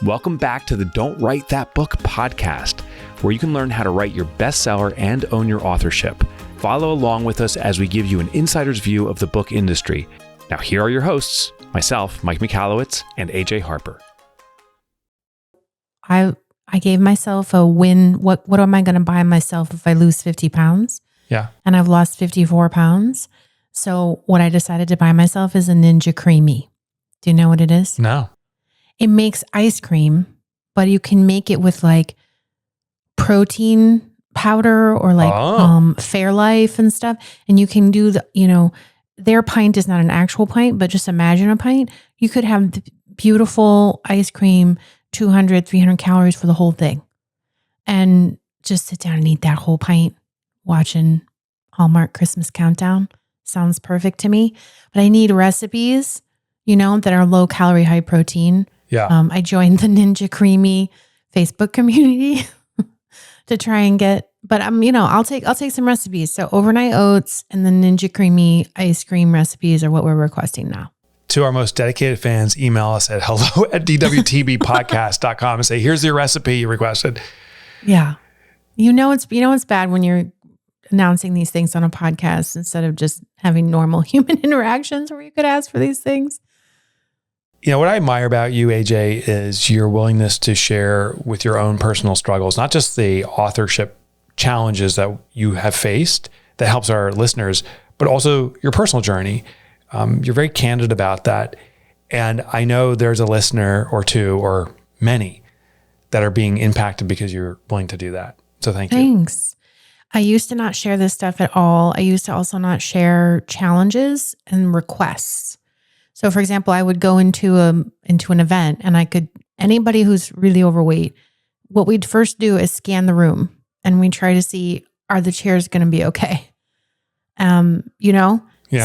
Welcome back to the Don't Write That Book podcast, where you can learn how to write your bestseller and own your authorship. Follow along with us as we give you an insider's view of the book industry. Now, here are your hosts, myself, Mike Michalowicz, and AJ Harper. I gave myself a win. What am I going to buy myself if I lose 50 pounds? Yeah. And I've lost 54 pounds. So what I decided to buy myself is a Ninja Creamy. Do you know what it is? No. It makes ice cream, but you can make it with like protein powder or like Fairlife and stuff. And you can do their pint is not an actual pint, but just imagine a pint. You could have the beautiful ice cream, 200, 300 calories for the whole thing. And just sit down and eat that whole pint watching Hallmark Christmas Countdown. Sounds perfect to me. But I need recipes, that are low calorie, high protein. Yeah. I joined the Ninja Creamy Facebook community to try and get, but I'll take some recipes. So overnight oats and the Ninja Creamy ice cream recipes are what we're requesting now. To our most dedicated fans, email us at hello@dwtbpodcast.com and say, here's your recipe you requested. Yeah. It's bad when you're announcing these things on a podcast instead of just having normal human interactions where you could ask for these things. What I admire about you, AJ, is your willingness to share with your own personal struggles, not just the authorship challenges that you have faced that helps our listeners, but also your personal journey. You're very candid about that. And I know there's a listener or two or many that are being impacted because you're willing to do that. So thank you. Thanks. I used to not share this stuff at all. I used to also not share challenges and requests. So for example, I would go into an event and anybody who's really overweight, what we'd first do is scan the room and we try to see, are the chairs going to be okay? Yeah.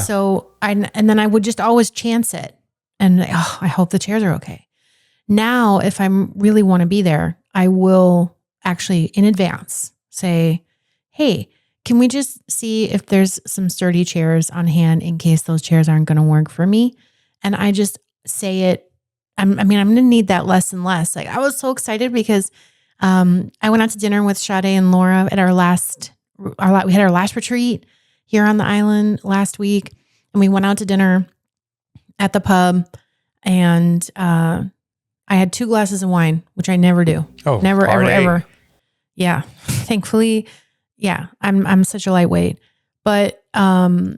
So and then I would just always chance it and I hope the chairs are okay. Now, if I really want to be there, I will actually in advance say, hey, can we just see if there's some sturdy chairs on hand in case those chairs aren't going to work for me? And I just say it. I'm going to need that less and less. Like I was so excited because I went out to dinner with Sade and Laura at we had our last retreat here on the island last week. And we went out to dinner at the pub and I had 2 glasses of wine, which I never do. Oh, never, party. ever. Yeah. Thankfully. Yeah. I'm such a lightweight, but I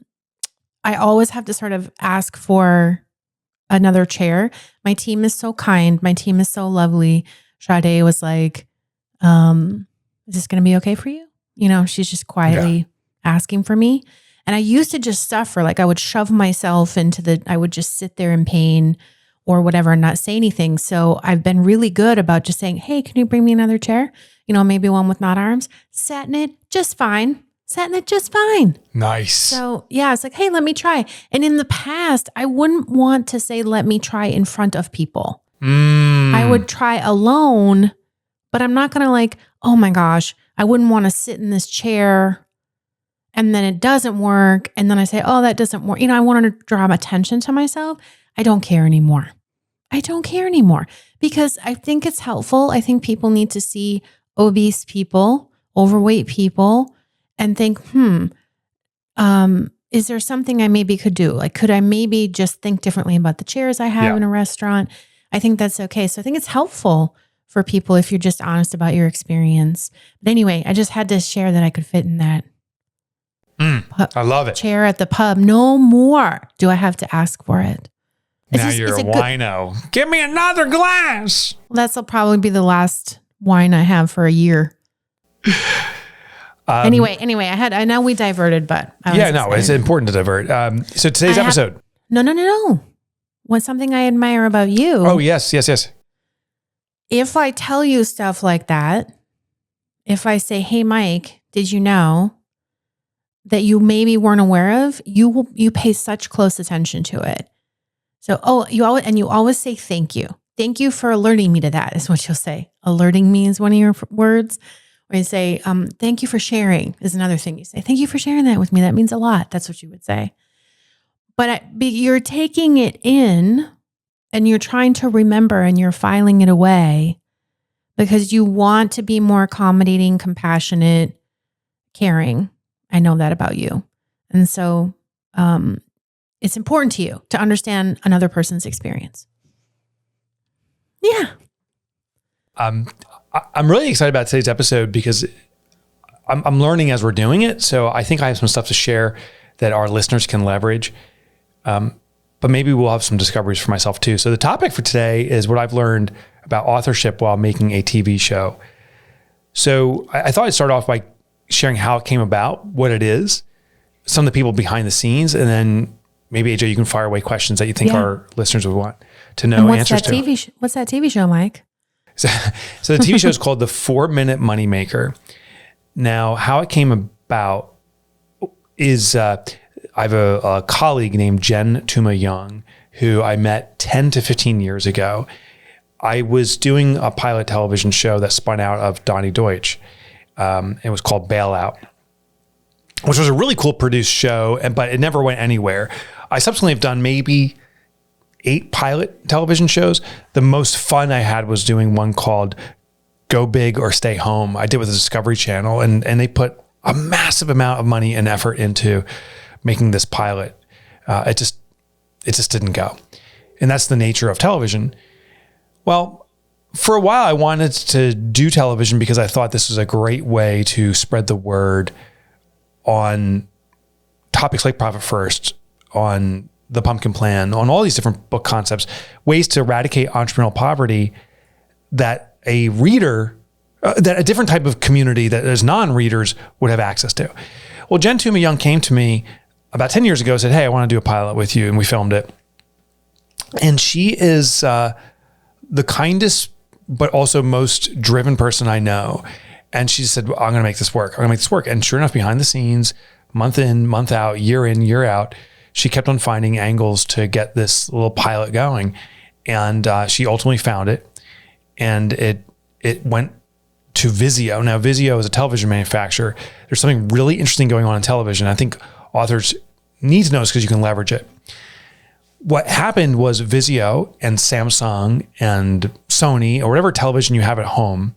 always have to sort of ask for another chair. My team is so kind. My team is so lovely. Sade was like, is this going to be okay for you? She's just quietly asking for me. And I used to just suffer. Like I would shove myself I would just sit there in pain or whatever and not say anything. So I've been really good about just saying, hey, can you bring me another chair? Maybe one with not arms. Sat in it just fine. Nice. So yeah, it's like, hey, let me try. And in the past, I wouldn't want to say, let me try in front of people. I would try alone, but I'm not going to oh my gosh, I wouldn't want to sit in this chair and then it doesn't work. And then I say, oh, that doesn't work. I wanted to draw attention to myself. I don't care anymore because I think it's helpful. I think people need to see obese people, overweight people, and think, is there something I maybe could do? Like, could I maybe just think differently about the chairs I have in a restaurant? I think that's okay. So I think it's helpful for people if you're just honest about your experience. But anyway, I just had to share that I could fit in that. I love it. Chair at the pub. No more do I have to ask for it. Now you're a wino. Give me another glass. Well, that'll probably be the last wine I have for a year. Anyway, I know we diverted, but it's important to divert. So today's episode. No. What's something I admire about you? Oh, yes. If I tell you stuff like that, if I say, hey, Mike, did you know that you maybe weren't aware of, you pay such close attention to it. So, you always say thank you. Thank you for alerting me to that is what you'll say. Alerting me is one of your words. Or you say, thank you for sharing is another thing you say. Thank you for sharing that with me. That means a lot. That's what you would say. But you're taking it in and you're trying to remember and you're filing it away because you want to be more accommodating, compassionate, caring. I know that about you. And so it's important to you to understand another person's experience. Yeah. I'm really excited about today's episode because I'm learning as we're doing it. So I think I have some stuff to share that our listeners can leverage. But maybe we'll have some discoveries for myself too. So the topic for today is what I've learned about authorship while making a TV show. So I thought I'd start off by sharing how it came about, what it is, some of the people behind the scenes, and then maybe AJ, you can fire away questions that you think our listeners would want to know answers to. What's that TV show, Mike? So the TV show is called The 4-Minute Moneymaker. Now, how it came about is I have a colleague named Jen Tuma Young, who I met 10 to 15 years ago. I was doing a pilot television show that spun out of Donnie Deutsch. It was called Bailout, which was a really cool produced show, but it never went anywhere. I subsequently have done maybe 8 pilot television shows. The most fun I had was doing one called Go Big or Stay Home. I did with the Discovery Channel, and they put a massive amount of money and effort into making this pilot. It just didn't go. And that's the nature of television. Well, for a while I wanted to do television because I thought this was a great way to spread the word on topics like Profit First, on the Pumpkin Plan, on all these different book concepts, ways to eradicate entrepreneurial poverty that a reader, that a different type of community that is non-readers would have access to. Well, Jen Tuma Young came to me about 10 years ago, said, "Hey, I want to do a pilot with you." And we filmed it. And she is the kindest, but also most driven person I know. And she said, "I'm going to make this work. I'm going to make this work." And sure enough, behind the scenes, month in, month out, year in, year out, she kept on finding angles to get this little pilot going. And she ultimately found it. And it went to Vizio. Now, Vizio is a television manufacturer. There's something really interesting going on in television. I think authors need to know this because you can leverage it. What happened was Vizio and Samsung and Sony, or whatever television you have at home,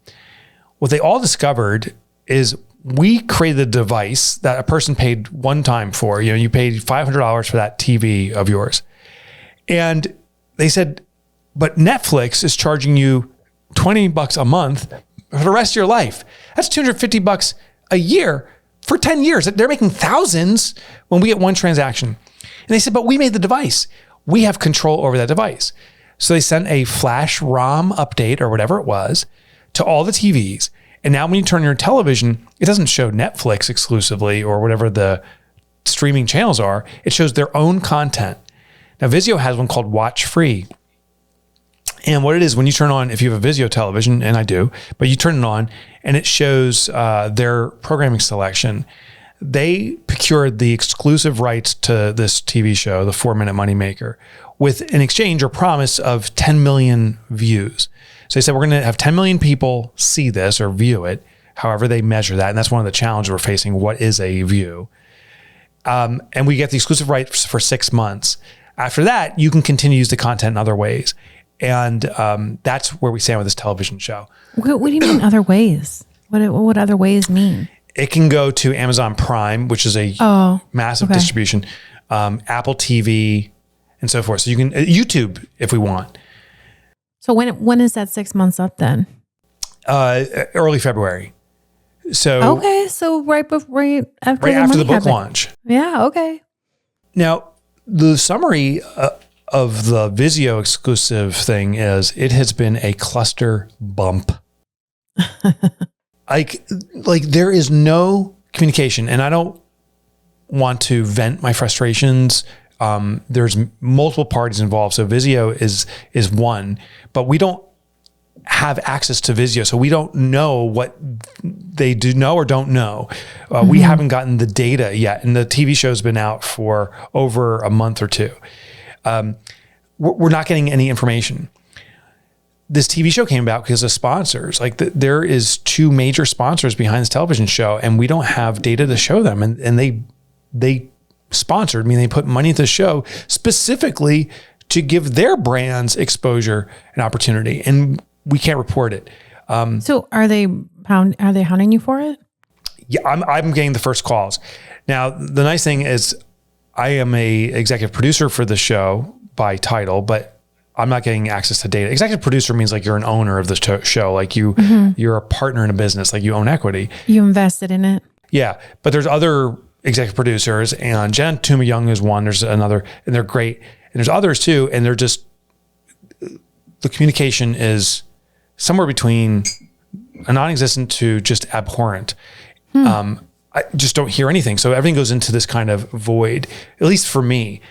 what they all discovered is we created a device that a person paid one time for. You know, you paid $500 for that TV of yours. And they said, but Netflix is charging you $20 a month for the rest of your life. That's $250 a year for 10 years. They're making thousands when we get one transaction. And they said, but we made the device. We have control over that device. So they sent a flash ROM update or whatever it was to all the TVs. And now when you turn your television, it doesn't show Netflix exclusively or whatever the streaming channels are. It shows their own content. Now Vizio has one called Watch Free. And what it is, when you turn on, if you have a Vizio television, and I do, but you turn it on and it shows their programming selection. They procured the exclusive rights to this TV show, The 4-Minute Moneymaker, with an exchange or promise of 10 million views. So they said, we're going to have 10 million people see this or view it, however they measure that. And that's one of the challenges we're facing. What is a view? And we get the exclusive rights for 6 months. After that, you can continue to use the content in other ways. And that's where we stand with this television show. What do you mean other ways? What other ways mean? It can go to Amazon Prime, which is a massive distribution, Apple TV, and so forth. So you can YouTube if we want. So when is that 6 months up then? Early February. So so right after the book launch. Yeah. Okay. Now the summary of the Vizio exclusive thing is it has been a cluster bump. Like there is no communication, and I don't want to vent my frustrations. There's multiple parties involved. So Vizio is one, but we don't have access to Vizio. So we don't know what they do know or don't know. We haven't gotten the data yet. And the TV show's been out for over a month or two. We're not getting any information. This TV show came about because of sponsors. Like there is 2 major sponsors behind this television show, and we don't have data to show them. And they sponsored, I mean, they put money into the show specifically to give their brands exposure and opportunity, and we can't report it. So are they hounding you for it? Yeah, I'm getting the first calls. Now, the nice thing is I am a executive producer for the show by title, but I'm not getting access to data. Executive producer means like you're an owner of the show. Like you're a partner in a business, like you own equity. You invested in it. Yeah. But there's other executive producers, and Jen Tuma Young is one. There's another, and they're great. And there's others too. And they're just, the communication is somewhere between a non-existent to just abhorrent. I just don't hear anything. So everything goes into this kind of void, at least for me.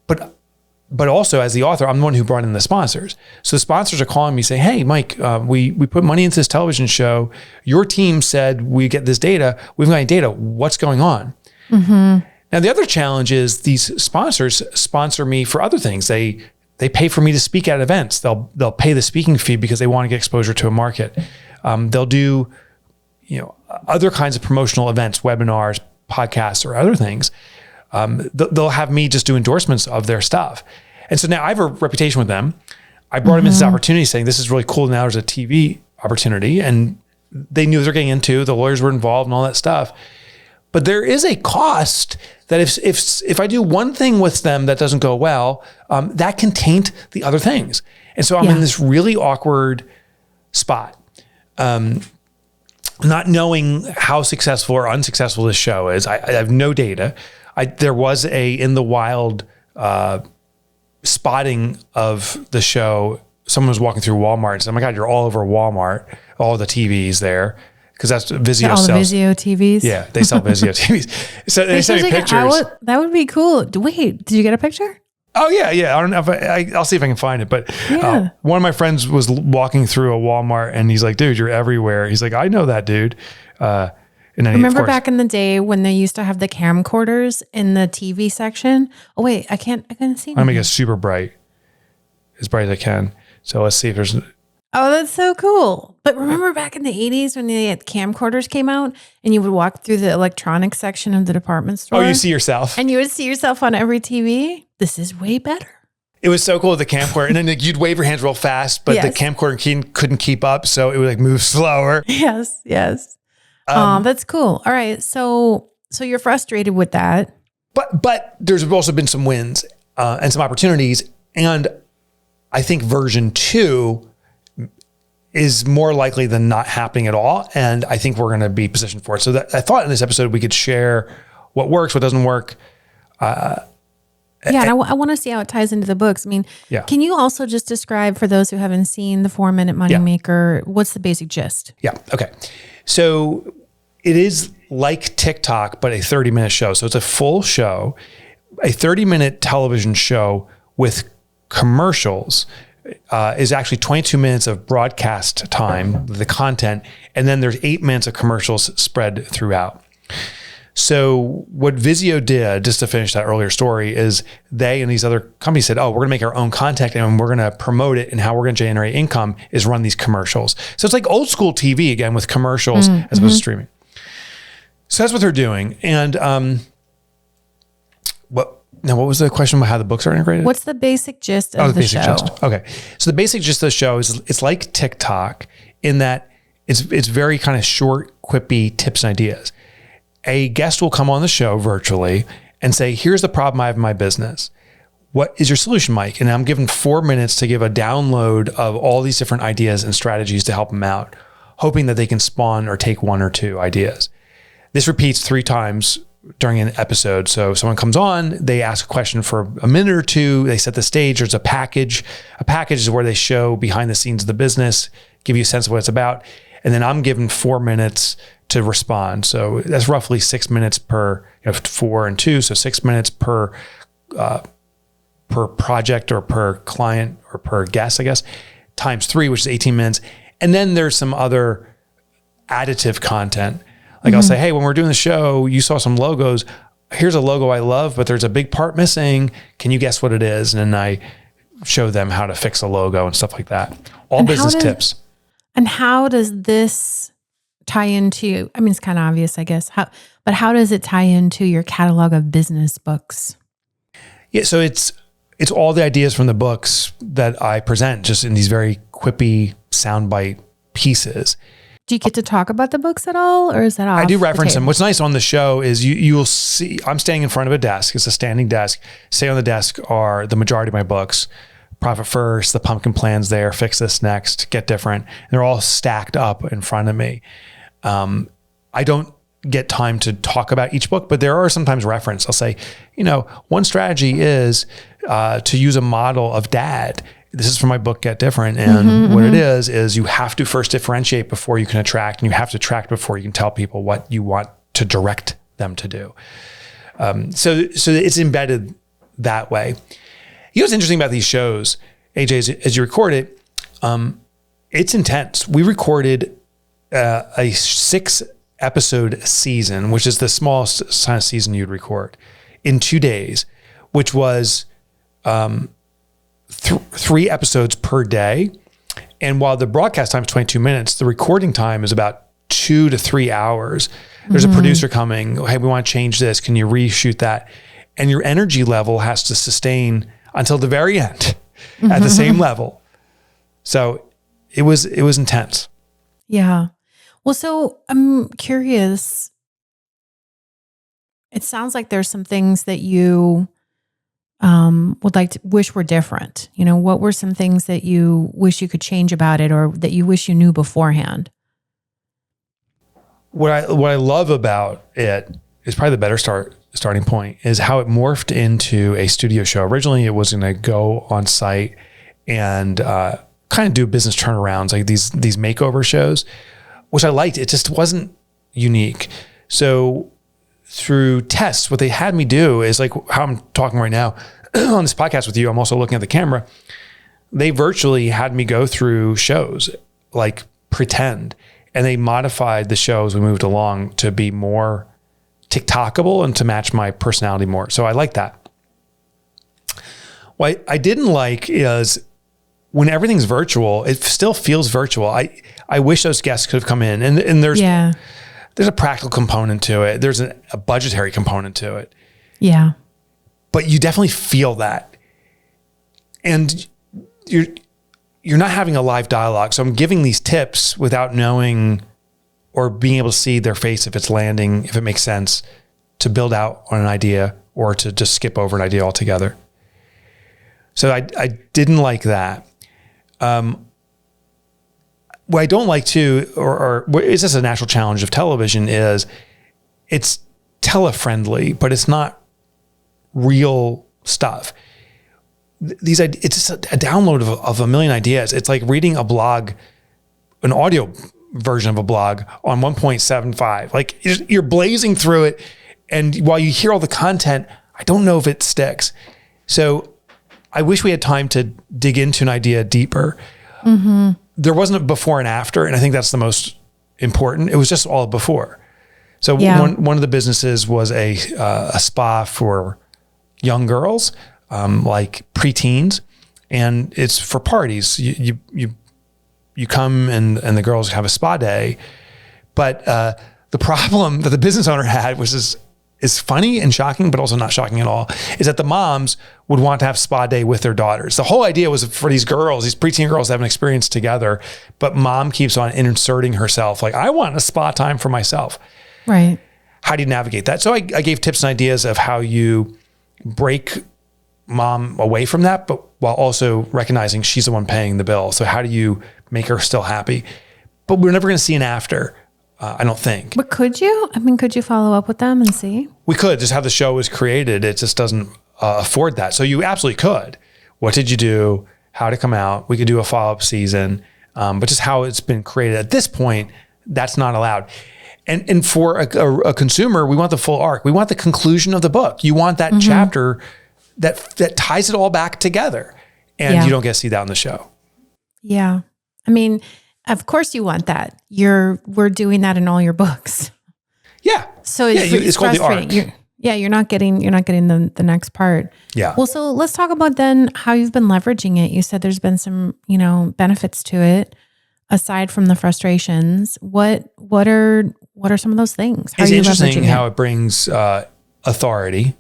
But also as the author, I'm the one who brought in the sponsors. So the sponsors are calling me saying, hey, Mike, we put money into this television show. Your team said we get this data. We've got any data. What's going on? Now, the other challenge is these sponsors sponsor me for other things. They pay for me to speak at events. They'll pay the speaking fee because they want to get exposure to a market. They'll do, other kinds of promotional events, webinars, podcasts, or other things. They'll have me just do endorsements of their stuff. And so now I have a reputation with them. I brought them into this opportunity saying, this is really cool. Now there's a TV opportunity, and they knew they're getting into, the lawyers were involved and all that stuff. But there is a cost that if I do one thing with them that doesn't go well, that can taint the other things. And so I'm in this really awkward spot. Not knowing how successful or unsuccessful this show is. I have no data. There was in the wild spotting of the show. Someone was walking through Walmart and said, oh my God, you're all over Walmart, all the TVs there. Because that's Vizio all sells. The Vizio TVs? Yeah, they sell Vizio TVs. So they sent me pictures. That would be cool. Wait, did you get a picture? Oh yeah. I don't know if I'll see if I can find it. But one of my friends was walking through a Walmart and he's like, dude, you're everywhere. He's like, I know that, dude. And then remember back in the day when they used to have the camcorders in the TV section? Oh wait, I couldn't see. I'm gonna make it super bright, as bright as I can. So let's see if there's. Oh, that's so cool. But remember back in the 80s when the camcorders came out and you would walk through the electronics section of the department store? Oh, you see yourself. And you would see yourself on every TV? This is way better. It was so cool with the camcorder. And then you'd wave your hands real fast, but the camcorder couldn't keep up. So it would move slower. Yes. That's cool. All right. So you're frustrated with that. But there's also been some wins and some opportunities. And I think version 2 is more likely than not happening at all. And I think we're going to be positioned for it. So I thought in this episode, we could share what works, what doesn't work. And I want to see how it ties into the books. I mean, can you also just describe for those who haven't seen the 4-Minute Moneymaker, what's the basic gist? Yeah. Okay. So it is like TikTok, but a 30-minute show. So it's a full show, a 30-minute television show with commercials. Is actually 22 minutes of broadcast time, the content, and then there's 8 minutes of commercials spread throughout. So what Vizio did, just to finish that earlier story, is they and these other companies said, oh, we're going to make our own content and we're going to promote it, and how we're going to generate income is run these commercials. So it's like old school TV again with commercials as opposed to streaming. So that's what they're doing. And what was the question about how the books are integrated? What's the basic gist of the show? Okay. So the basic gist of the show is it's like TikTok in that it's very kind of short, quippy tips and ideas. A guest will come on the show virtually and say, here's the problem I have in my business. What is your solution, Mike? And I'm given 4 minutes to give a download of all these different ideas and strategies to help them out, hoping that they can spawn or take 1 or 2 ideas. This repeats 3 times during an episode. So someone comes on, they ask a question for a minute or 2, they set the stage, there's a package. A package is where they show behind the scenes of the business, give you a sense of what it's about. And then I'm given 4 minutes to respond. So that's roughly 6 minutes per 4 and 2. So 6 minutes per project or per client or per guest, I guess, times 3, which is 18 minutes. And then there's some other additive content. Like I'll say, hey, when we're doing the show, you saw some logos. Here's a logo I love, but there's a big part missing. Can you guess what it is? And then I show them how to fix a logo and stuff like that. All business tips. And how does this tie into, I mean, it's kind of obvious, I guess, but how does it tie into your catalog of business books? Yeah. So it's it's all the ideas from the books that I present just in these very quippy soundbite pieces. Do you get to talk about the books at all, or is that off? I do reference the them. What's nice on the show is you'll see, I'm standing in front of a desk. It's a standing desk. Say on the desk are the majority of my books. Profit First, The Pumpkin Plan's there, Fix This Next, Get Different. And they're all stacked up in front of me. I don't get time to talk about each book, but there are sometimes reference. I'll say, one strategy is to use a model of dad. This is from my book, Get Different. And what it is you have to first differentiate before you can attract, and you have to attract before you can tell people what you want to direct them to do. So it's embedded that way. What's interesting about these shows, AJ, as you record it, it's intense. We recorded a 6-episode season, which is the smallest kind of season you'd record, in 2 days, which was 3 episodes per day. And while the broadcast time is 22 minutes, the recording time is about 2 to 3 hours. There's a producer coming, hey, we want to change this. Can you reshoot that? And your energy level has to sustain until the very end at the same level. So it was intense. Yeah. Well, so I'm curious. It sounds like there's some things that you would like to wish were different. What were some things that you wish you could change about it, or that you wish you knew beforehand? What I love about it is probably the better starting point is how it morphed into a studio show. Originally, it was going to go on site and kind of do business turnarounds, like these makeover shows, which I liked. It just wasn't unique. So through tests, what they had me do is like how I'm talking right now on this podcast with you. I'm also looking at the camera. They virtually had me go through shows, like pretend, and they modified the show as we moved along to be more TikTokable and to match my personality more. So I like that. What I didn't like is when everything's virtual, it still feels virtual. I wish those guests could have come in, and there's a practical component to it. There's a budgetary component to it. Yeah. But you definitely feel that. And you're not having a live dialogue. So I'm giving these tips without knowing or being able to see their face if it's landing, if it makes sense to build out on an idea or to just skip over an idea altogether. So I didn't like that. What I don't like too, or it's just a natural challenge of television, is it's tele-friendly, but it's not real stuff. It's just a download of a million ideas. It's like reading a blog, an audio version of a blog on 1.75. Like you're blazing through it. And while you hear all the content, I don't know if it sticks. So I wish we had time to dig into an idea deeper. There wasn't a before and after. And I think that's the most important. It was just all before. So one of the businesses was a spa for young girls, like preteens, and it's for parties. You come and the girls have a spa day. But the problem that the business owner had, which is funny and shocking, but also not shocking at all, is that the moms would want to have spa day with their daughters. The whole idea was for these girls, these preteen girls, to have an experience together, but mom keeps on inserting herself. Like, I want a spa time for myself. Right. How do you navigate that? So I gave tips and ideas of how you break mom away from that, but while also recognizing she's the one paying the bill. So how do you make her still happy? But we're never going to see an after. I don't think. But could you? I mean, could you follow up with them and see? We could. Just how the show was created, it just doesn't afford that. So you absolutely could. What did you do? How to come out? We could do a follow-up season. But just how it's been created at this point, that's not allowed. And for a consumer, we want the full arc. We want the conclusion of the book. You want that chapter that ties it all back together. And you don't get to see that on the show. Yeah. I mean, of course you want that. We're doing that in all your books. Yeah. So it's called the arc. You're not getting the next part. Yeah. Well, so let's talk about then how you've been leveraging it. You said there's been some, benefits to it aside from the frustrations. What are some of those things? It's interesting how it brings authority.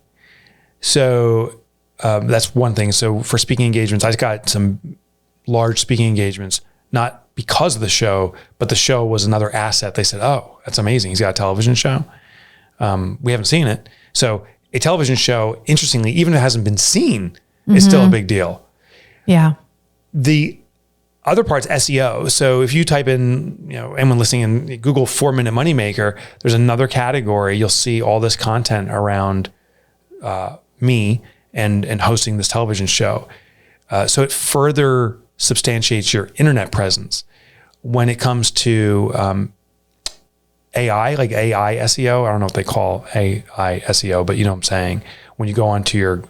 So that's one thing. So for speaking engagements, I got some large speaking engagements, not because of the show, but the show was another asset. They said, oh, that's amazing. He's got a television show. We haven't seen it. So a television show, interestingly, even if it hasn't been seen, is still a big deal. Yeah. The other part's SEO. So if you type in, anyone listening in Google 4-minute moneymaker, there's another category. You'll see all this content around me and hosting this television show. So it further substantiates your internet presence. When it comes to AI, like AI SEO, I don't know what they call AI SEO, but you know what I'm saying. When you go onto your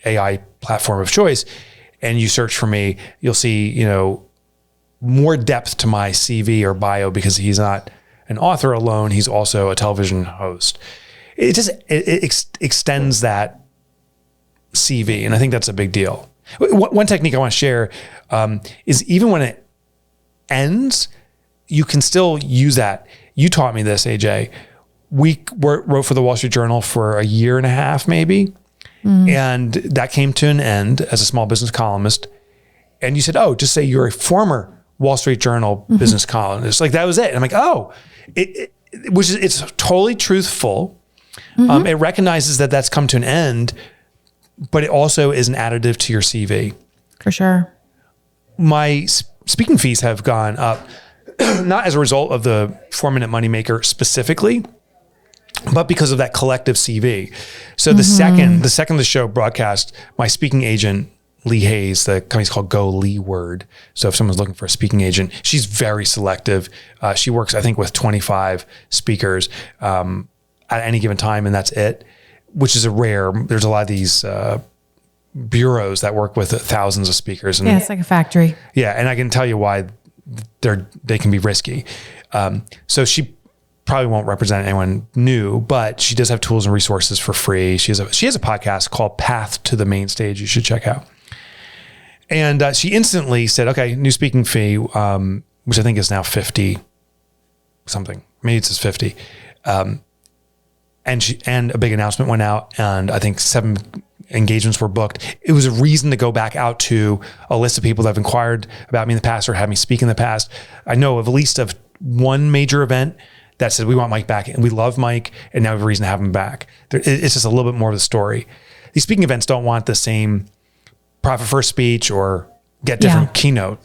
AI platform of choice and you search for me, you'll see, more depth to my CV or bio because he's not an author alone. He's also a television host. It extends that CV. And I think that's a big deal. One technique I want to share is even when it ends, you can still use that. You taught me this, AJ. We wrote for the Wall Street Journal for a year and a half, maybe. And that came to an end as a small business columnist. And you said, oh, just say you're a former Wall Street Journal business columnist. Like that was it. And I'm like, it's totally truthful. It recognizes that that's come to an end, but it also is an additive to your CV. For sure. My speaking fees have gone up, not as a result of the 4-minute moneymaker specifically, but because of that collective CV. So the second the show broadcast, my speaking agent, Lee Hayes, the company's called Go Leeward. So if someone's looking for a speaking agent, she's very selective. She works, I think, with 25 speakers at any given time, and that's it, which is there's a lot of these bureaus that work with thousands of speakers. And it's like a factory. Yeah, and I can tell you why they can be risky. So she probably won't represent anyone new, but she does have tools and resources for free. She has a podcast called Path to the Main Stage you should check out. And she instantly said, okay, new speaking fee, which I think is now 50 something. Maybe it says 50. And a big announcement went out, and I think 7 engagements were booked. It was a reason to go back out to a list of people that have inquired about me in the past or had me speak in the past. I know of at least of one major event that said, we want Mike back, and we love Mike, and now we have a reason to have him back. It's just a little bit more of the story. These speaking events don't want the same profit first speech or get different keynote.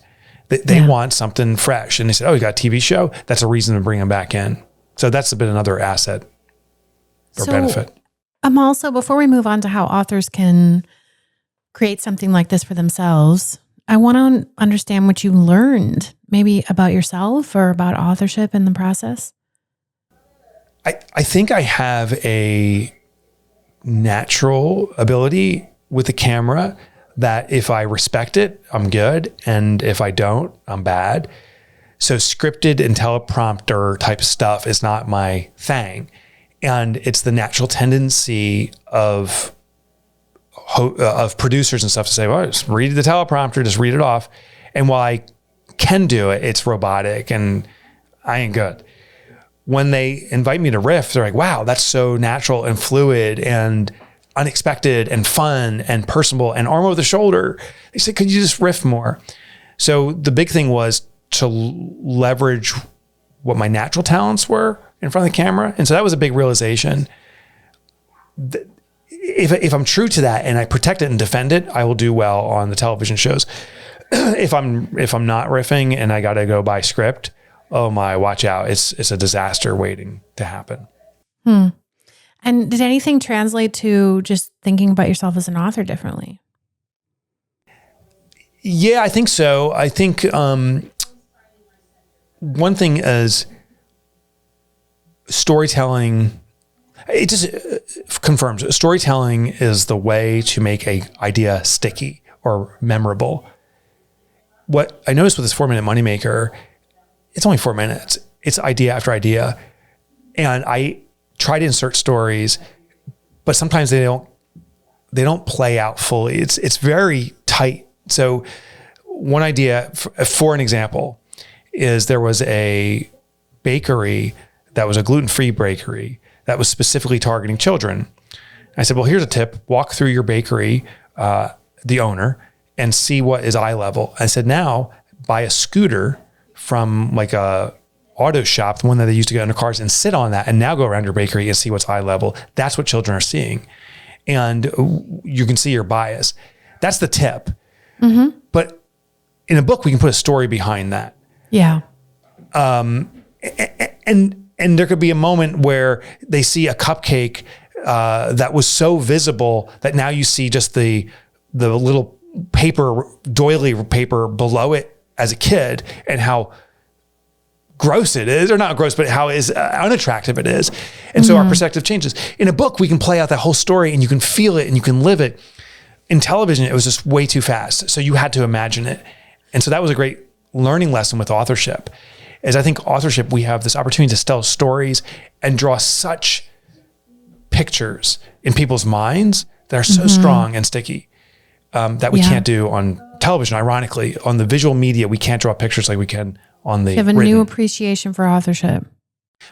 They want something fresh. And they said, oh, you got a TV show? That's a reason to bring him back in. So that's been another asset or benefit. I'm also, before we move on to how authors can create something like this for themselves, I want to understand what you learned maybe about yourself or about authorship in the process. I think I have a natural ability with the camera that if I respect it, I'm good. And if I don't, I'm bad. So scripted and teleprompter type stuff is not my thing. And it's the natural tendency of producers and stuff to say, well, just read the teleprompter, just read it off. And while I can do it, it's robotic and I ain't good. When they invite me to riff, they're like, wow, that's so natural and fluid and unexpected and fun and personable and arm over the shoulder. They said, could you just riff more? So the big thing was to leverage what my natural talents were in front of the camera. And so that was a big realization. If I'm true to that and I protect it and defend it, I will do well on the television shows. If I'm not riffing and I got to go by script, oh my, watch out. It's a disaster waiting to happen. And did anything translate to just thinking about yourself as an author differently? Yeah, I think so. I think one thing is storytelling. It just confirms storytelling is the way to make an idea sticky or memorable. What I noticed with this 4-minute moneymaker, it's only 4 minutes. It's idea after idea. And I try to insert stories, but sometimes they don't play out fully. It's very tight. So one idea, for an example, is there was a bakery that was a gluten-free bakery that was specifically targeting children. I said, well, here's a tip. Walk through your bakery the owner and see what is eye level. I said, now buy a scooter from like a auto shop, the one that they used to get under cars, and sit on that and now go around your bakery and see what's eye level. That's what children are seeing. And you can see your bias. That's the tip. Mm-hmm. But in a book, we can put a story behind that. Yeah. And there could be a moment where they see a cupcake that was so visible that now you see just the little paper, doily paper below it as a kid, and how gross it is, or not gross, but how unattractive it is. And so our perspective changes. In a book, we can play out that whole story and you can feel it and you can live it. In television, it was just way too fast. So you had to imagine it. And so that was a great learning lesson with authorship. Is I think authorship, we have this opportunity to tell stories and draw such pictures in people's minds that are so strong and sticky that we can't do on television. Ironically, on the visual media, we can't draw pictures like we can on the You have a new appreciation for authorship.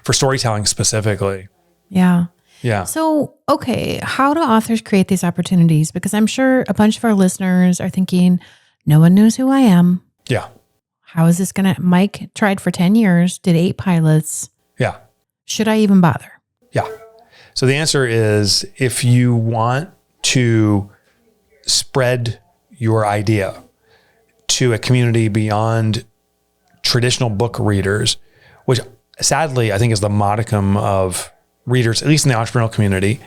For storytelling specifically. Yeah. Yeah. So, okay, how do authors create these opportunities? Because I'm sure a bunch of our listeners are thinking, no one knows who I am. Yeah. How is this going to... Mike tried for 10 years, did 8 pilots. Yeah. Should I even bother? Yeah. So the answer is, if you want to spread your idea to a community beyond traditional book readers, which sadly I think is the modicum of readers, at least in the entrepreneurial community.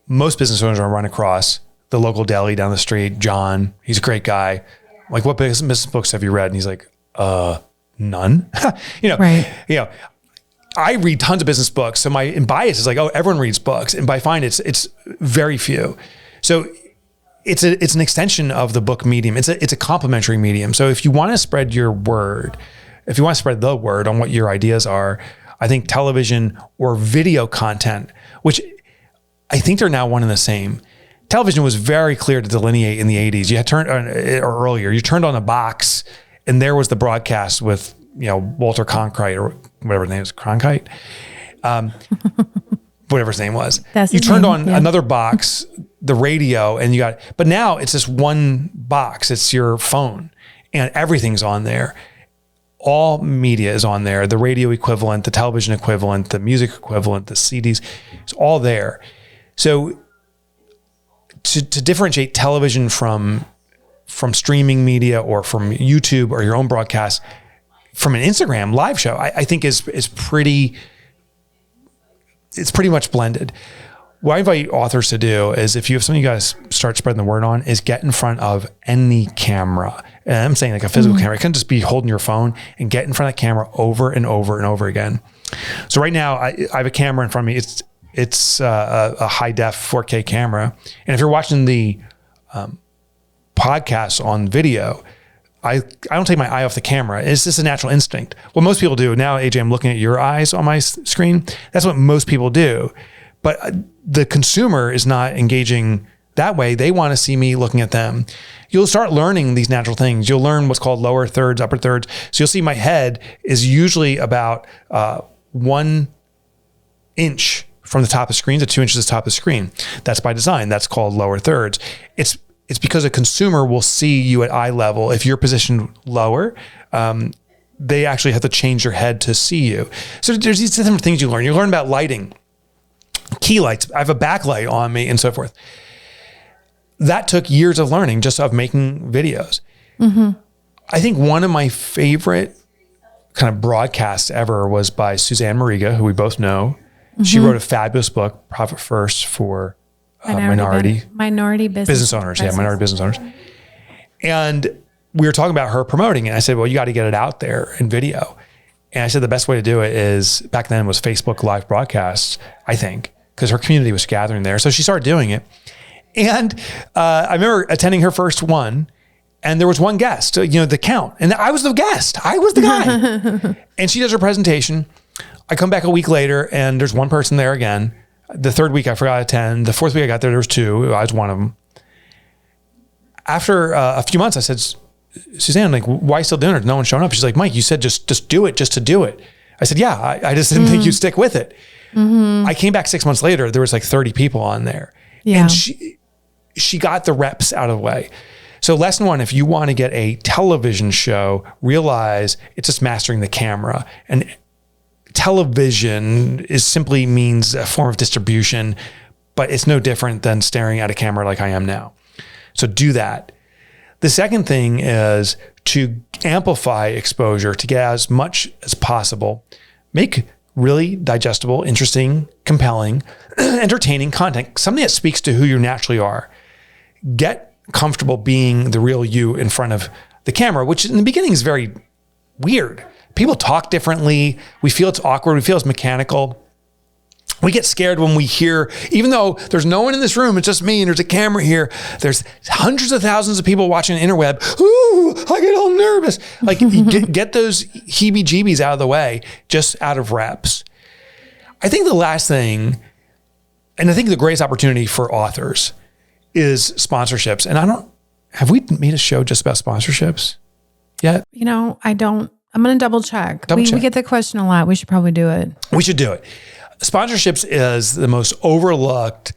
Most business owners I run across, the local deli down the street, John, he's a great guy. Like, what business books have you read? And he's like, none. Right. I read tons of business books. So my bias is like, oh, everyone reads books. And I find it's very few. So it's an extension of the book medium. It's a complementary medium. So if you want to spread your word, if you want to spread the word on what your ideas are, I think television or video content, which I think they're now one and the same. Television was very clear to delineate in the 80s. You had turned on, or earlier, you turned on a box and there was the broadcast with, Walter Cronkite, or whatever his name is, Cronkite, whatever his name was. You turned on another box, the radio, and but now it's just one box. It's your phone and everything's on there. All media is on there. The radio equivalent, the television equivalent, the music equivalent, the CDs, it's all there. So to differentiate television from streaming media or from YouTube or your own broadcast, from an Instagram live show, I think is pretty much blended. What I invite authors to do is, if you have something you guys start spreading the word on, is get in front of any camera. And I'm saying like a physical camera. It can't just be holding your phone, and get in front of the camera over and over and over again. So right now I have a camera in front of me. It's a high def 4K camera. And if you're watching the podcast on video, I don't take my eye off the camera. It's just a natural instinct. What most people do now, AJ, I'm looking at your eyes on my screen. That's what most people do. But the consumer is not engaging that way. They want to see me looking at them. You'll start learning these natural things. You'll learn what's called lower thirds, upper thirds. So you'll see my head is usually about 1 inch from the top of the screen to 2 inches to the top of the screen. That's by design. That's called lower thirds. It's because a consumer will see you at eye level. If you're positioned lower, they actually have to change your head to see you. So there's these different things you learn. You learn about lighting, key lights. I have a backlight on me and so forth. That took years of learning, just of making videos. Mm-hmm. I think one of my favorite kind of broadcasts ever was by Suzanne Mariga, who we both know. Mm-hmm. She wrote a fabulous book, Profit First, for minority business owners. Yeah, minority business owners. And we were talking about her promoting it. I said, well, you got to get it out there in video. And I said, the best way to do it is, back then was Facebook live broadcasts, I think, because her community was gathering there. So she started doing it. And I remember attending her first one, and there was one guest, the count. And I was the guest. I was the guy. And she does her presentation. I come back a week later, and there's one person there again. The third week, I forgot to attend. The fourth week I got there was 2. I was one of them. After a few months, I said, Suzanne, like, why are you still doing it? No one's showing up. She's like, Mike, you said just do it, just to do it. I said, yeah, I just didn't think you'd stick with it. Mm-hmm. I came back 6 months later. There was like 30 people on there. Yeah. And she got the reps out of the way. So lesson one, if you want to get a television show, realize it's just mastering the camera. And television simply means a form of distribution, but it's no different than staring at a camera like I am now. So do that. The second thing is to amplify exposure, to get as much as possible. Make really digestible, interesting, compelling, entertaining content, something that speaks to who you naturally are. Get comfortable being the real you in front of the camera, which in the beginning is very weird. People talk differently. We feel it's awkward. We feel it's mechanical. We get scared when we hear, even though there's no one in this room, it's just me and there's a camera here. There's hundreds of thousands of people watching the interweb. Ooh, I get all nervous. Like get those heebie-jeebies out of the way, just out of reps. I think the last thing, and I think the greatest opportunity for authors is sponsorships. And have we made a show just about sponsorships yet? I don't. I'm going to double check. We get the question a lot. We should probably do it. We should do it. Sponsorships is the most overlooked,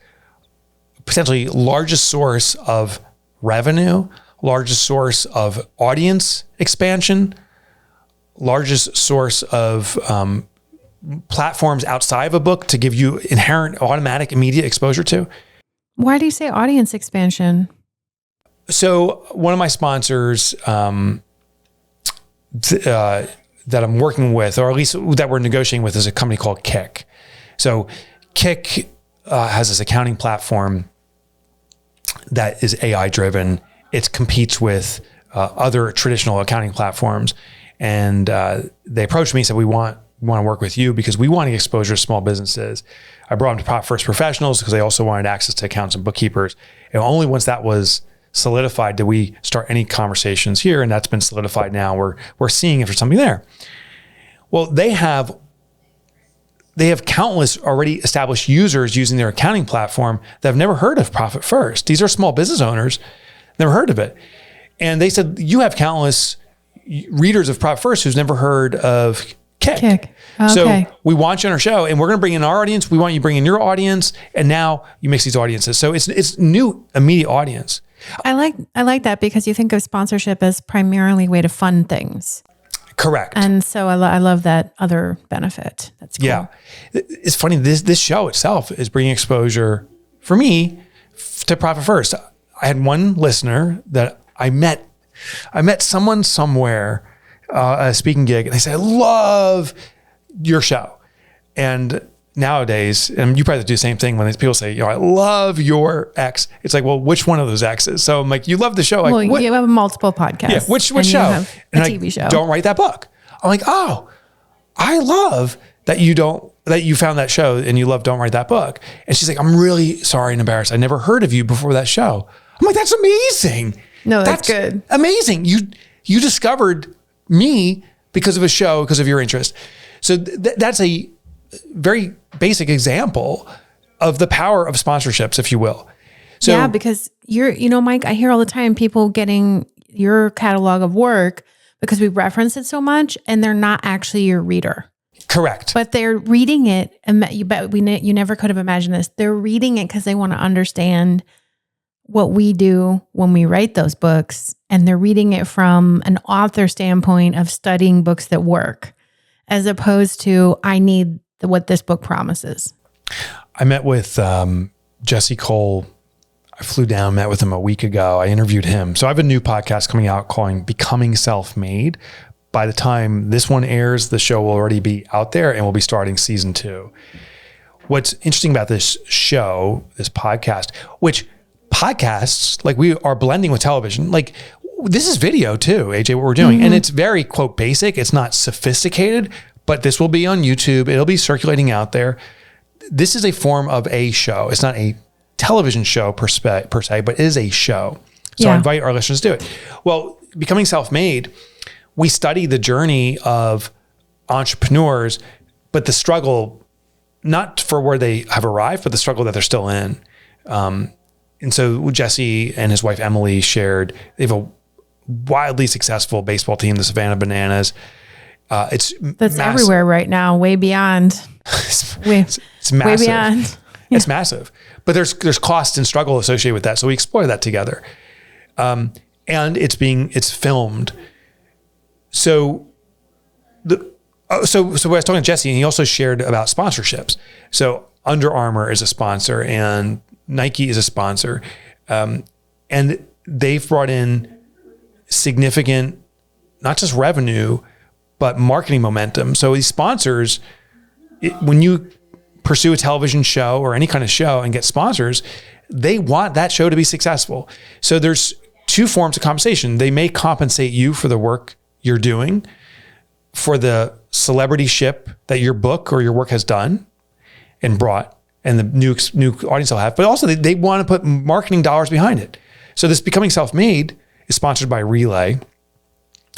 potentially largest source of revenue, largest source of audience expansion, largest source of platforms outside of a book to give you inherent, automatic, immediate exposure to. Why do you say audience expansion? So one of my sponsors that I'm working with, or at least that we're negotiating with, is a company called Kick. So Kick has this accounting platform that is AI driven. It competes with other traditional accounting platforms. And they approached me and said, we want to work with you because we want to get exposure to small businesses. I brought them to Prop First Professionals because they also wanted access to accountants and bookkeepers. And only once that was solidified did we start any conversations here. And that's been solidified now. We're seeing if there's something there. Well, they have countless already established users using their accounting platform that have never heard of Profit First. These are small business owners, never heard of it. And they said, you have countless readers of Profit First who's never heard of Kick. Okay. So we want you on our show and we're going to bring in our audience. We want you to bring in your audience. And now you mix these audiences. So it's new, immediate audience. I like that because you think of sponsorship as primarily a way to fund things. Correct. And so I love that other benefit. That's cool. Yeah. It's funny. This show itself is bringing exposure for me to Profit First. I had one listener that I met someone somewhere at a speaking gig, and they said, I love your show. And nowadays, and you probably do the same thing when people say, I love your ex. It's like, well, which one of those exes? So I'm like, you love the show. Like, well, you have multiple podcasts. Yeah, which show? You have a TV show. Don't write that book. I'm like, oh, I love that you found that show and you love Don't Write That Book. And she's like, I'm really sorry and embarrassed. I never heard of you before that show. I'm like, that's amazing. No, that's good. Amazing. You discovered me because of a show, because of your interest. So that's a very basic example of the power of sponsorships, if you will. So, yeah, because Mike, I hear all the time people getting your catalog of work because we reference it so much and they're not actually your reader. Correct. But they're reading it. And you never could have imagined this. They're reading it because they want to understand what we do when we write those books. And they're reading it from an author standpoint of studying books that work, as opposed to, I need what this book promises. I met with Jesse Cole. I flew down, met with him a week ago. I interviewed him. So I have a new podcast coming out called Becoming Self-Made. By the time this one airs, the show will already be out there and we'll be starting season 2. What's interesting about this show, this podcast, which podcasts, like we are blending with television, like this is video too, AJ, what we're doing. Mm-hmm. And it's very, quote, basic. It's not sophisticated, but this will be on YouTube. It'll be circulating out there. This is a form of a show. It's not a television show per se, but it is a show. So I invite our listeners to do it. Well, Becoming Self-Made, we study the journey of entrepreneurs, but the struggle, not for where they have arrived, but the struggle that they're still in. And so Jesse and his wife, Emily, shared, they have a wildly successful baseball team, the Savannah Bananas. That's massive. Everywhere right now, way beyond. It's massive. Way beyond. It's massive, but there's cost and struggle associated with that. So we explore that together. And it's filmed. So so I was talking to Jesse, and he also shared about sponsorships. So Under Armour is a sponsor and Nike is a sponsor. And they've brought in significant, not just revenue, but marketing momentum. So these sponsors, when you pursue a television show or any kind of show and get sponsors, they want that show to be successful. So there's two forms of compensation. They may compensate you for the work you're doing, for the celebrity ship that your book or your work has done and brought, and the new audience they'll have, but also they want to put marketing dollars behind it. So this Becoming Self-Made is sponsored by Relay,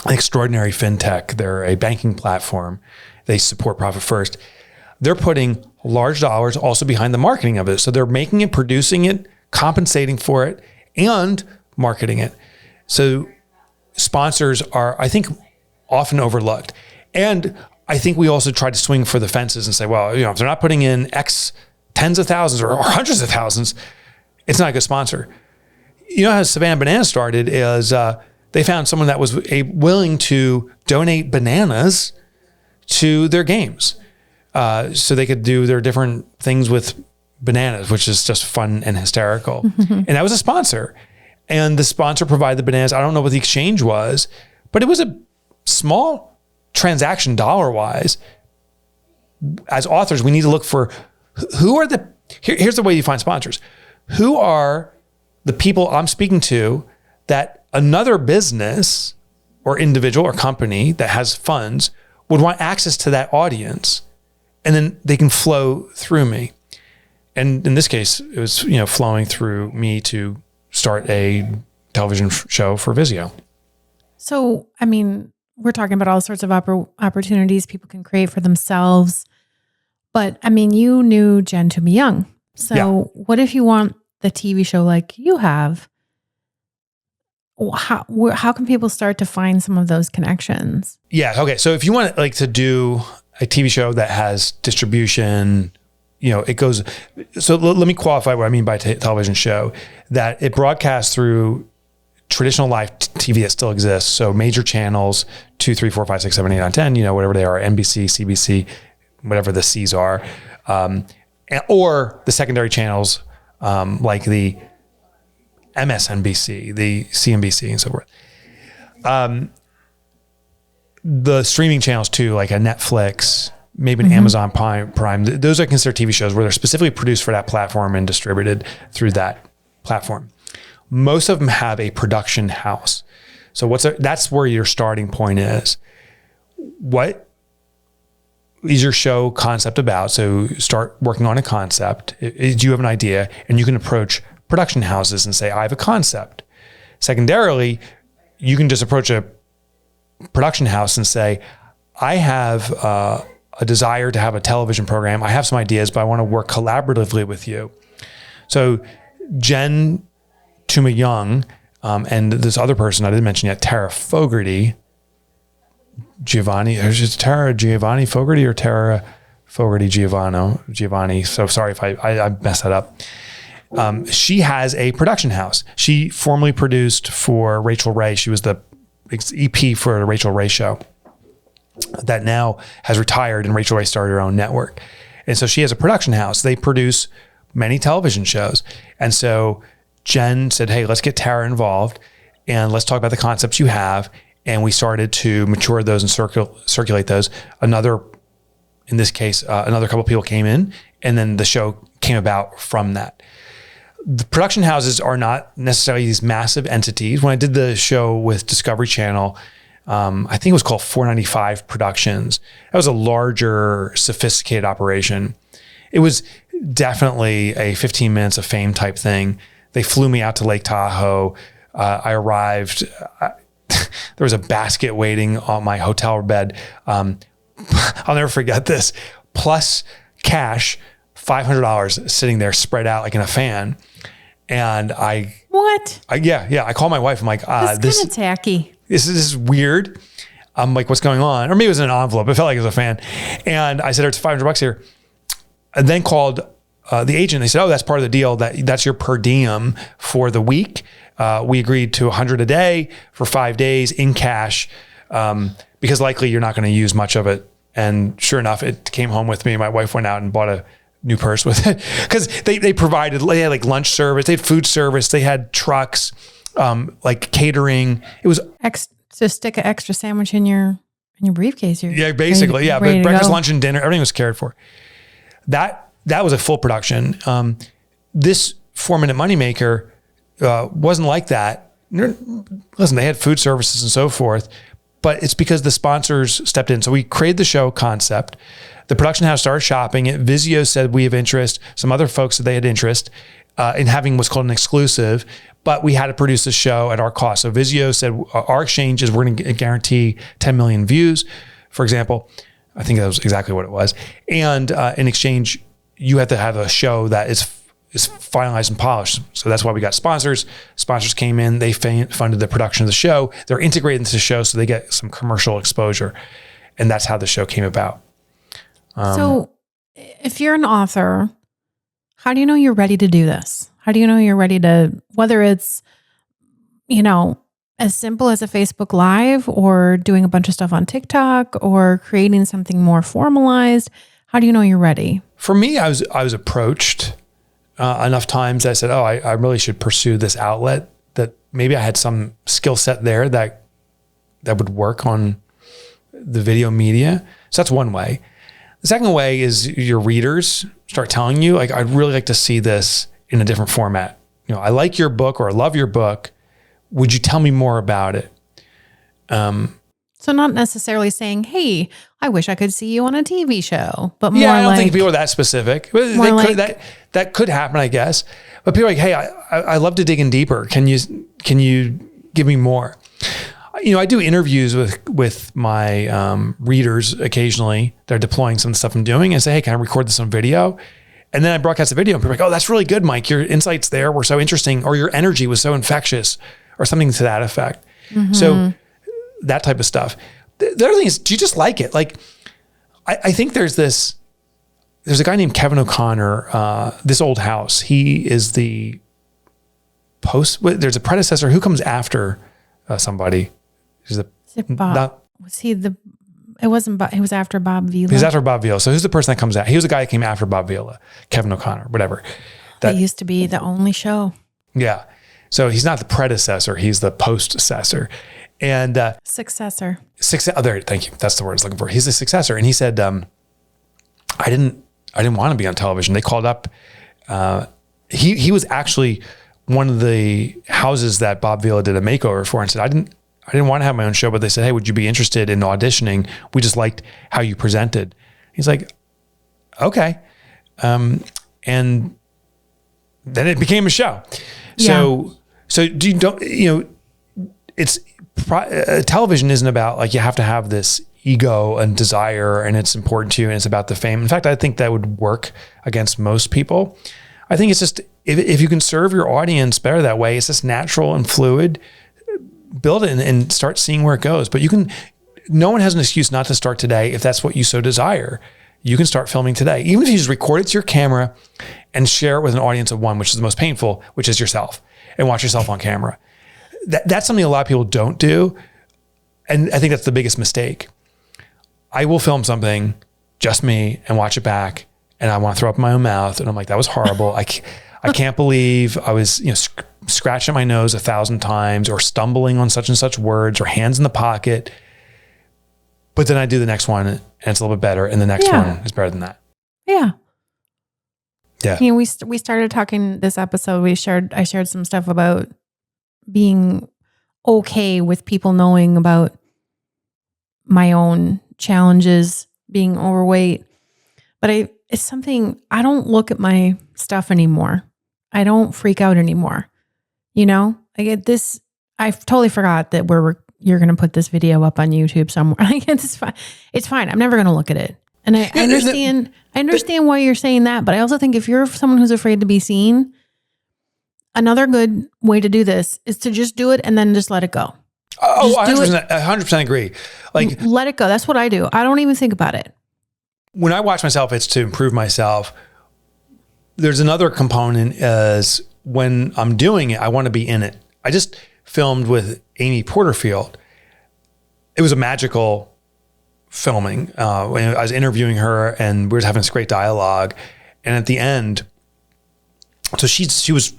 an extraordinary fintech. They're a banking platform. They support Profit First. They're putting large dollars also behind the marketing of it. So they're making it, producing it, compensating for it, and marketing it. So sponsors are, I think, often overlooked. And I think we also try to swing for the fences and say, well, if they're not putting in X tens of thousands or hundreds of thousands, it's not a good sponsor. How Savannah Banana started is they found someone that was willing to donate bananas to their games. So they could do their different things with bananas, which is just fun and hysterical. And that was a sponsor. And the sponsor provided the bananas. I don't know what the exchange was, but it was a small transaction dollar-wise. As authors, we need to look for here's the way you find sponsors. Who are the people I'm speaking to that another business or individual or company that has funds would want access to that audience, and then they can flow through me. And in this case, it was, flowing through me to start a television show for Vizio. So, we're talking about all sorts of opportunities people can create for themselves. But you knew Jen to be young. So What if you want the TV show like you have? How can people start to find some of those connections? Yeah. Okay. So if you want to do a TV show that has distribution, it goes. So let me qualify what I mean by television show. That it broadcasts through traditional live TV that still exists. So major channels, 2, 3, 4, 5, 6, 7, 8, 9, 10. Whatever they are, NBC, CBC, whatever the C's are, or the secondary channels like the MSNBC, the CNBC, and so forth. The streaming channels too, like a Netflix, maybe an Amazon Prime. Those are considered TV shows where they're specifically produced for that platform and distributed through that platform. Most of them have a production house. So that's where your starting point is. What is your show concept about? So start working on a concept. Do you have an idea? And you can approach production houses and say, I have a concept. Secondarily, you can just approach a production house and say, I have a desire to have a television program. I have some ideas, but I want to work collaboratively with you. So Jen Tuma Young and this other person I didn't mention yet, Tara Fogarty, Giovanni, is it Tara Giovanni Fogarty or Tara Fogarty Giovanni? So sorry if I messed that up. She has a production house. She formerly produced for Rachel Ray. She was the EP for the Rachel Ray show that now has retired, and Rachel Ray started her own network. And so she has a production house. They produce many television shows. And so Jen said, hey, let's get Tara involved and let's talk about the concepts you have. And we started to mature those and circulate those. Another couple of people came in, and then the show came about from that. The production houses are not necessarily these massive entities. When I did the show with Discovery Channel, I think it was called 495 Productions. That was a larger, sophisticated operation. It was definitely a 15 minutes of fame type thing. They flew me out to Lake Tahoe. I arrived. There was a basket waiting on my hotel bed. I'll never forget this. Plus cash, $500 sitting there spread out like in a fan. And I called my wife. I'm like, this is kind of tacky. This is weird. I'm like, what's going on? Or maybe it was in an envelope. It felt like it was a fan. And I said, it's $500 here. And then called the agent. They said, oh, that's part of the deal. That's your per diem for the week. We agreed to $100 a day for 5 days in cash, because likely you're not going to use much of it. And sure enough, it came home with me. My wife went out and bought a new purse with it, because they provided, they had like lunch service, they had food service, they had trucks, like catering. It was to stick an extra sandwich in your briefcase. Yeah, basically, yeah. But breakfast, lunch, and dinner, everything was cared for. That was a full production. This 4-minute moneymaker wasn't like that. Listen, they had food services and so forth, but it's because the sponsors stepped in. So we created the show concept. The production house started shopping it. Vizio said we have interest. Some other folks said they had interest in having what's called an exclusive, but we had to produce the show at our cost. So Vizio said our exchange is we're going to guarantee 10 million views, for example. I think that was exactly what it was. And in exchange, you have to have a show that is finalized and polished. So that's why we got sponsors. Sponsors came in, they funded the production of the show. They're integrated into the show so they get some commercial exposure. And that's how the show came about. So if you're an author, how do you know you're ready to do this? How do you know you're ready to, whether it's, as simple as a Facebook Live or doing a bunch of stuff on TikTok or creating something more formalized? How do you know you're ready? For me, I was approached enough times that I said, oh, I really should pursue this outlet, that maybe I had some skill set there that would work on the video media. So that's one way. The second way is your readers start telling you, like, I'd really like to see this in a different format. I like your book, or I love your book. Would you tell me more about it? So not necessarily saying, hey, I wish I could see you on a TV show, but more I don't think people are that specific. That could happen, I guess. But people are like, hey, I love to dig in deeper. Can you give me more? I do interviews with my readers occasionally. They're deploying some of the stuff I'm doing and say, hey, can I record this on video? And then I broadcast the video and people are like, oh, that's really good, Mike. Your insights there were so interesting, or your energy was so infectious, or something to that effect. Mm-hmm. So that type of stuff. The other thing is, do you just like it? Like, I think there's a guy named Kevin O'Connor, This Old House. He is there's a predecessor who comes after somebody. Bob? It wasn't Bob. He was after Bob Vila. He's after Bob Vila. So who's the person that comes out? He was the guy that came after Bob Vila, Kevin O'Connor, whatever. That used to be the only show. Yeah. So he's not the predecessor. He's the postcessor. And successor. There, thank you. That's the word I was looking for. He's the successor. And he said, I didn't want to be on television. They called up. He was actually one of the houses that Bob Vila did a makeover for, and said, I didn't want to have my own show, but they said, hey, would you be interested in auditioning? We just liked how you presented. He's like, okay. And then it became a show. Yeah. So television isn't about like, you have to have this ego and desire and it's important to you and it's about the fame. In fact, I think that would work against most people. I think it's just, if you can serve your audience better that way, it's just natural and fluid. Build it and start seeing where it goes. But no one has an excuse not to start today if that's what you so desire. You can start filming today. Even if you just record it to your camera and share it with an audience of one, which is the most painful, which is yourself, and watch yourself on camera. That's something a lot of people don't do. And I think that's the biggest mistake. I will film something, just me, and watch it back. And I want to throw up in my own mouth. And I'm like, that was horrible. I can't believe I was, scratching my nose 1,000 times, or stumbling on such and such words, or hands in the pocket. But then I do the next one and it's a little bit better. And the next one is better than that. Yeah. Yeah. We started talking this episode. I shared some stuff about being okay with people knowing about my own challenges, being overweight. But it's something, I don't look at my stuff anymore. I don't freak out anymore. I get this. I totally forgot that you're going to put this video up on YouTube somewhere. It's fine. It's fine. I'm never going to look at it. And I understand why you're saying that, but I also think if you're someone who's afraid to be seen, another good way to do this is to just do it and then just let it go. Oh, 100% agree. Like, let it go. That's what I do. I don't even think about it. When I watch myself, it's to improve myself. there's another component is when I'm doing it, I want to be in it. I just filmed with Amy Porterfield. It was a magical filming. When I was interviewing her and we were having this great dialogue. And at the end, so she was,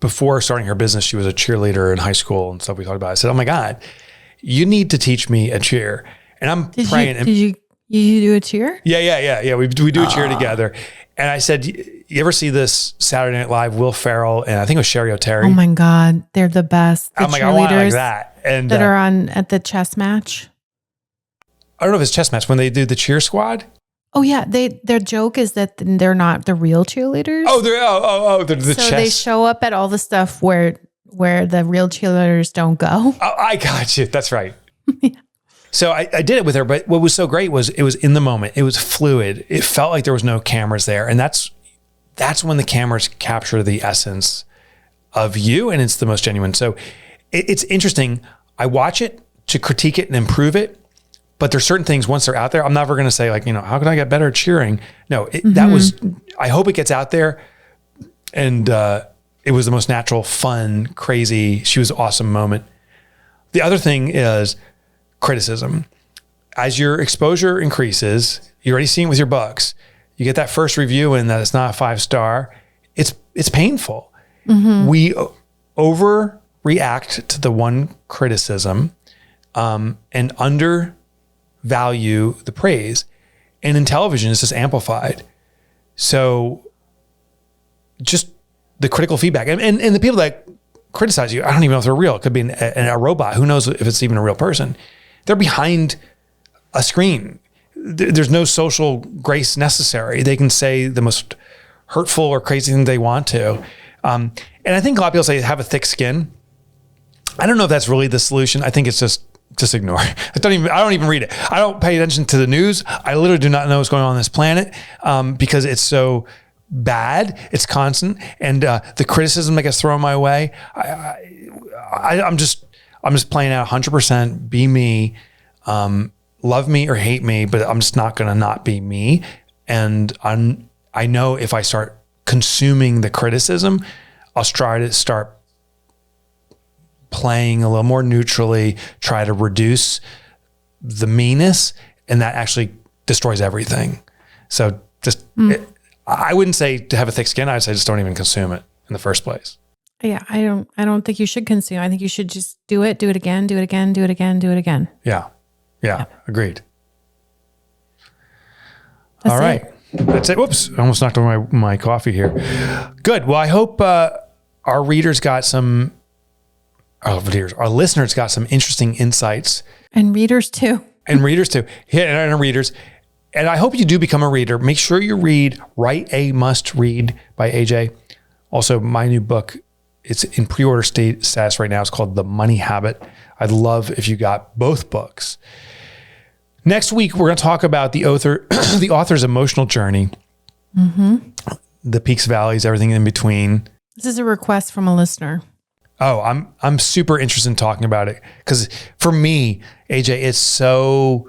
before starting her business, she was a cheerleader in high school and stuff we talked about. I said, oh my God, you need to teach me a cheer. And I'm praying. Did you do a cheer? Yeah. We do a cheer together. And I said, you ever see this Saturday Night Live, Will Ferrell, and I think it was Sherry O'Terry? Oh my God, they're the best. The I'm like, I want like that. And that are on at the chess match. I don't know if it's chess match when they do the cheer squad. Oh yeah, their joke is that they're not the real cheerleaders. They're the chess. So they show up at all the stuff where the real cheerleaders don't go. Oh, I got you. That's right. Yeah. So I did it with her, but what was so great was it was in the moment. It was fluid. It felt like there was no cameras there. And that's when the cameras capture the essence of you, and it's the most genuine. So it's interesting. I watch it to critique it and improve it, but there's certain things once they're out there, I'm never going to say like, how can I get better at cheering? No, that was, I hope it gets out there. And it was the most natural, fun, crazy, she was an awesome moment. The other thing is criticism. As your exposure increases, you're already seeing it with your books. You get that first review and that it's not a 5-star. It's painful. We overreact to the one criticism and undervalue the praise. And in television, it's just amplified. So just the critical feedback and the people that criticize you, I don't even know if they're real. It could be a robot. Who knows if it's even a real person? They're behind a screen. There's no social grace necessary. They can say the most hurtful or crazy thing they want to. And I think a lot of people say have a thick skin. I don't know if that's really the solution. I think it's just ignore it. I don't even read it. I don't pay attention to the news. I literally do not know what's going on this planet because it's so bad. It's constant. And the criticism that gets thrown my way, I'm just playing out 100%, be me, love me or hate me, but I'm just not going to not be me. And I know if I start consuming the criticism, I'll try to start playing a little more neutrally, try to reduce the meanness, and that actually destroys everything. So just, I wouldn't say to have a thick skin. I'd say just don't even consume it in the first place. Yeah, I don't think you should consume. I think you should just do it again, do it again, do it again, do it again. Yeah. Agreed. That's all right. That's it. Whoops. I almost knocked over my coffee here. Good. Well, I hope our readers got our listeners got some interesting insights. And readers too. And readers. And I hope you do become a reader. Make sure you read Write a Must Read by AJ. Also, my new book, it's in pre-order status right now. It's called The Money Habit. I'd love if you got both books. Next week, we're going to talk about the author's emotional journey, the peaks, valleys, everything in between. This is a request from a listener. Oh, I'm super interested in talking about it because for me, AJ, it's so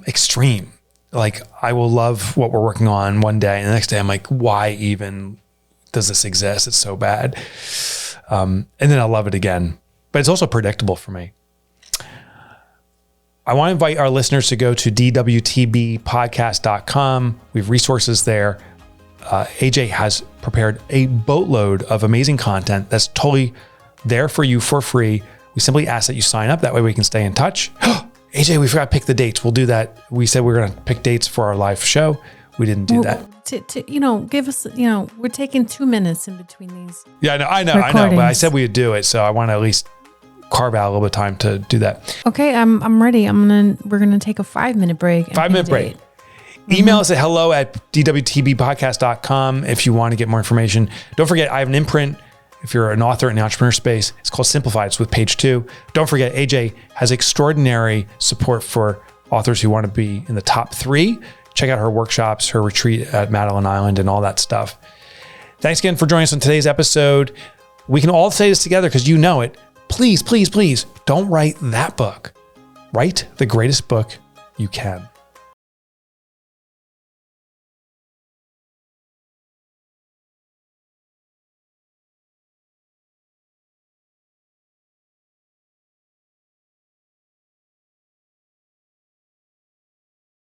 extreme. Like I will love what we're working on one day, and the next day I'm like, why even does this exist? It's so bad. And then I'll love it again. But it's also predictable for me. I want to invite our listeners to go to DWTBpodcast.com. We have resources there. AJ has prepared a boatload of amazing content that's totally there for you for free. We simply ask that you sign up. That way we can stay in touch. AJ, we forgot to pick the dates. We'll do that. We said we were going to pick dates for our live show. We didn't do that. Give us, we're taking 2 minutes in between these. Yeah, I know. But I said we would do it. So I want to at least carve out a little bit of time to do that. Okay, I'm ready. We're gonna take a 5-minute break. 5-minute break. Email us at hello@dwtbpodcast.com if you want to get more information. Don't forget, I have an imprint. If you're an author in the entrepreneur space, it's called Simplified. It's with page 2. Don't forget, AJ has extraordinary support for authors who want to be in the top 3. Check out her workshops, her retreat at Madeline Island, and all that stuff. Thanks again for joining us on today's episode. We can all say this together because you know it. Please, please, please don't write that book. Write the greatest book you can.